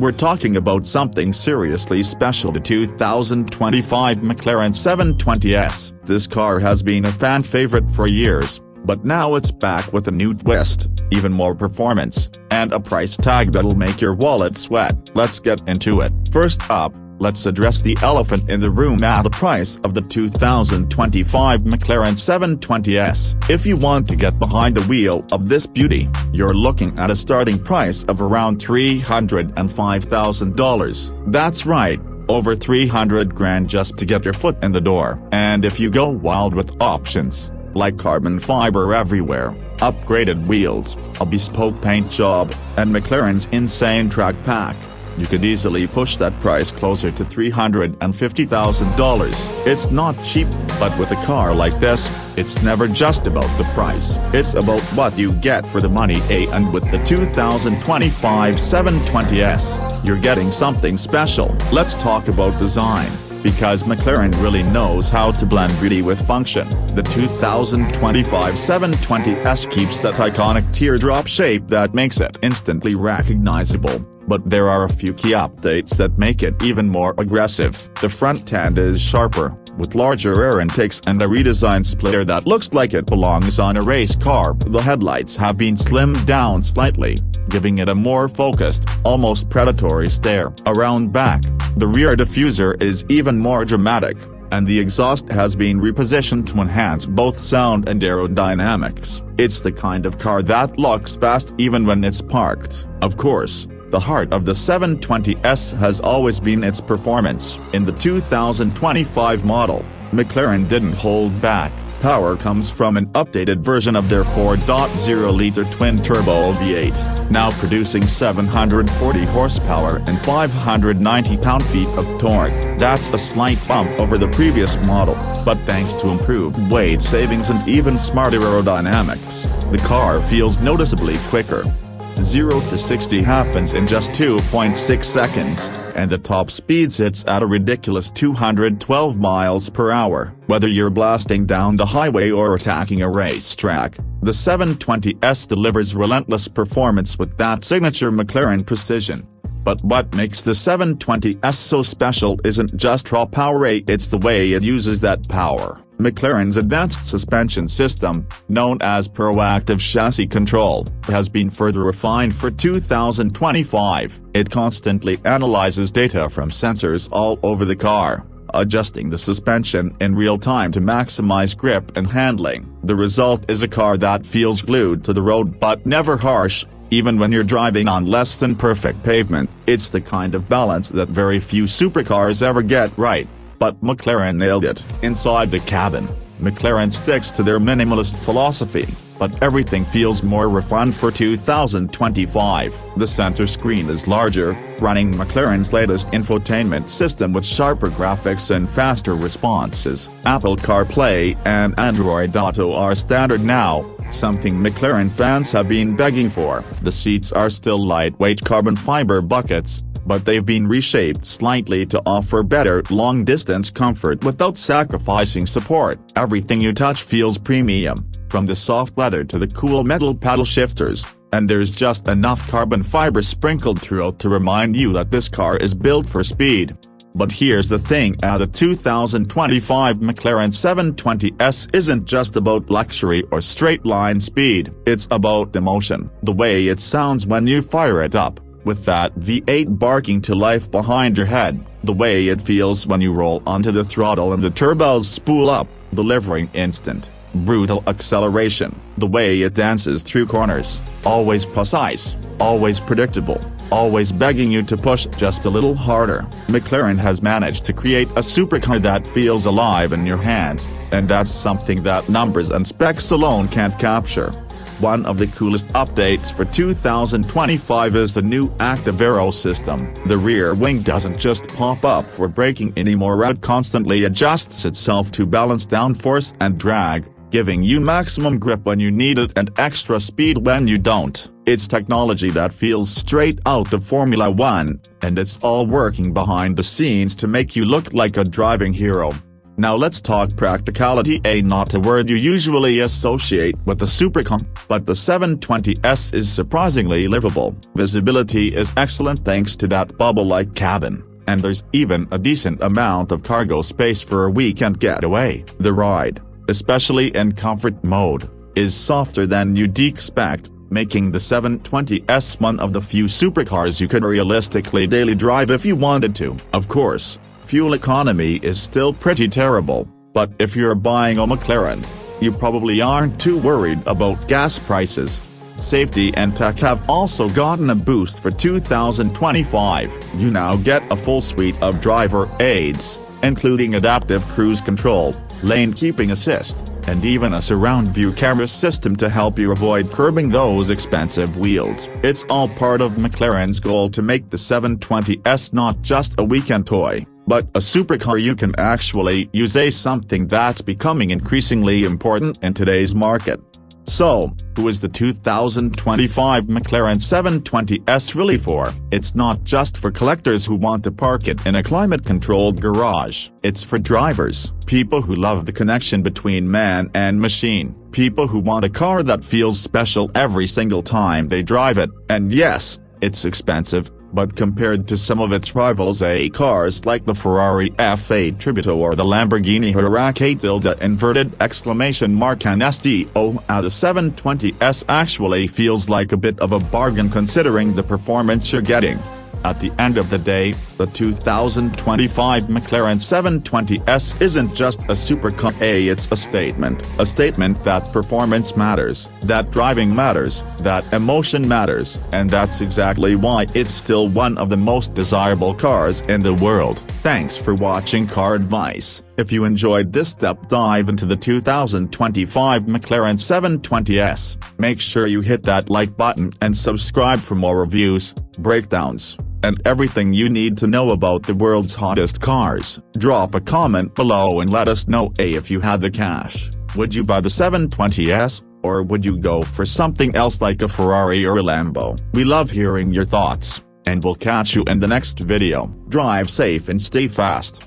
We're talking about something seriously special: the 2025 McLaren 720S. This car has been a fan favorite for years, but now it's back with a new twist, even more performance, and a price tag that'll make your wallet sweat. Let's get into it. First up, let's address the elephant in the room: the price of the 2025 McLaren 720S. If you want to get behind the wheel of this beauty, you're looking at a starting price of around $305,000. That's right, over 300 grand just to get your foot in the door. And if you go wild with options, like carbon fiber everywhere, upgraded wheels, a bespoke paint job, and McLaren's insane track pack, you could easily push that price closer to $350,000. It's not cheap, but with a car like this, it's never just about the price. It's about what you get for the money. And with the 2025 720S, you're getting something special. Let's talk about design, because McLaren really knows how to blend beauty with function. The 2025 720S keeps that iconic teardrop shape that makes it instantly recognizable. But there are a few key updates that make it even more aggressive. The front end is sharper, with larger air intakes and a redesigned splitter that looks like it belongs on a race car. The headlights have been slimmed down slightly, giving it a more focused, almost predatory stare. Around back, the rear diffuser is even more dramatic, and the exhaust has been repositioned to enhance both sound and aerodynamics. It's the kind of car that looks fast even when it's parked. Of course, the heart of the 720S has always been its performance. In the 2025 model, McLaren didn't hold back. Power comes from an updated version of their 4.0-liter twin-turbo V8, now producing 740 horsepower and 590 pound-feet of torque. That's a slight bump over the previous model, but thanks to improved weight savings and even smarter aerodynamics, the car feels noticeably quicker. 0 to 60 happens in just 2.6 seconds, and the top speed sits at a ridiculous 212 miles per hour. Whether you're blasting down the highway or attacking a racetrack, the 720S delivers relentless performance with that signature McLaren precision. But what makes the 720S so special isn't just raw power, it's the way it uses that power. McLaren's advanced suspension system, known as proactive chassis control, has been further refined for 2025. It constantly analyzes data from sensors all over the car, adjusting the suspension in real time to maximize grip and handling. The result is a car that feels glued to the road but never harsh, even when you're driving on less than perfect pavement. It's the kind of balance that very few supercars ever get right. But McLaren nailed it. Inside the cabin, McLaren sticks to their minimalist philosophy, but everything feels more refined for 2025. The center screen is larger, running McLaren's latest infotainment system with sharper graphics and faster responses. Apple CarPlay and Android Auto are standard now, something McLaren fans have been begging for. The seats are still lightweight carbon fiber buckets, but they've been reshaped slightly to offer better long-distance comfort without sacrificing support. Everything you touch feels premium, from the soft leather to the cool metal paddle shifters, and there's just enough carbon fiber sprinkled throughout to remind you that this car is built for speed. But here's the thing: the 2025 McLaren 720S isn't just about luxury or straight-line speed. It's about emotion. The way it sounds when you fire it up, with that V8 barking to life behind your head, the way it feels when you roll onto the throttle and the turbos spool up, delivering instant, brutal acceleration, the way it dances through corners, always precise, always predictable, always begging you to push just a little harder. McLaren has managed to create a supercar that feels alive in your hands, and that's something that numbers and specs alone can't capture. One of the coolest updates for 2025 is the new active aero system. The rear wing doesn't just pop up for braking anymore, it constantly adjusts itself to balance downforce and drag, giving you maximum grip when you need it and extra speed when you don't. It's technology that feels straight out of Formula 1, and it's all working behind the scenes to make you look like a driving hero. Now let's talk practicality. Not a word you usually associate with the supercar, but the 720S is surprisingly livable. Visibility is excellent thanks to that bubble-like cabin, and there's even a decent amount of cargo space for a weekend getaway. The ride, especially in comfort mode, is softer than you'd expect, making the 720S one of the few supercars you could realistically daily drive if you wanted to. Of course, fuel economy is still pretty terrible, but if you're buying a McLaren, you probably aren't too worried about gas prices. Safety and tech have also gotten a boost for 2025. You now get a full suite of driver aids, including adaptive cruise control, lane keeping assist, and even a surround view camera system to help you avoid curbing those expensive wheels. It's all part of McLaren's goal to make the 720S not just a weekend toy, but a supercar you can actually use, something that's becoming increasingly important in today's market. So, who is the 2025 McLaren 720S really for? It's not just for collectors who want to park it in a climate-controlled garage. It's for drivers, people who love the connection between man and machine, people who want a car that feels special every single time they drive it. And yes, it's expensive, but compared to some of its rivals, cars like the Ferrari F8 Tributo or the Lamborghini Huracan the 720S actually feels like a bit of a bargain considering the performance you're getting. At the end of the day, the 2025 McLaren 720S isn't just a supercar, it's a statement that performance matters, that driving matters, that emotion matters, and that's exactly why it's still one of the most desirable cars in the world. Thanks for watching CarAdvice. If you enjoyed this deep dive into the 2025 McLaren 720S, make sure you hit that like button and subscribe for more reviews, breakdowns, and everything you need to know about the world's hottest cars. Drop a comment below and let us know if you had the cash. Would you buy the 720S, or would you go for something else like a Ferrari or a Lambo? We love hearing your thoughts, and we'll catch you in the next video. Drive safe and stay fast.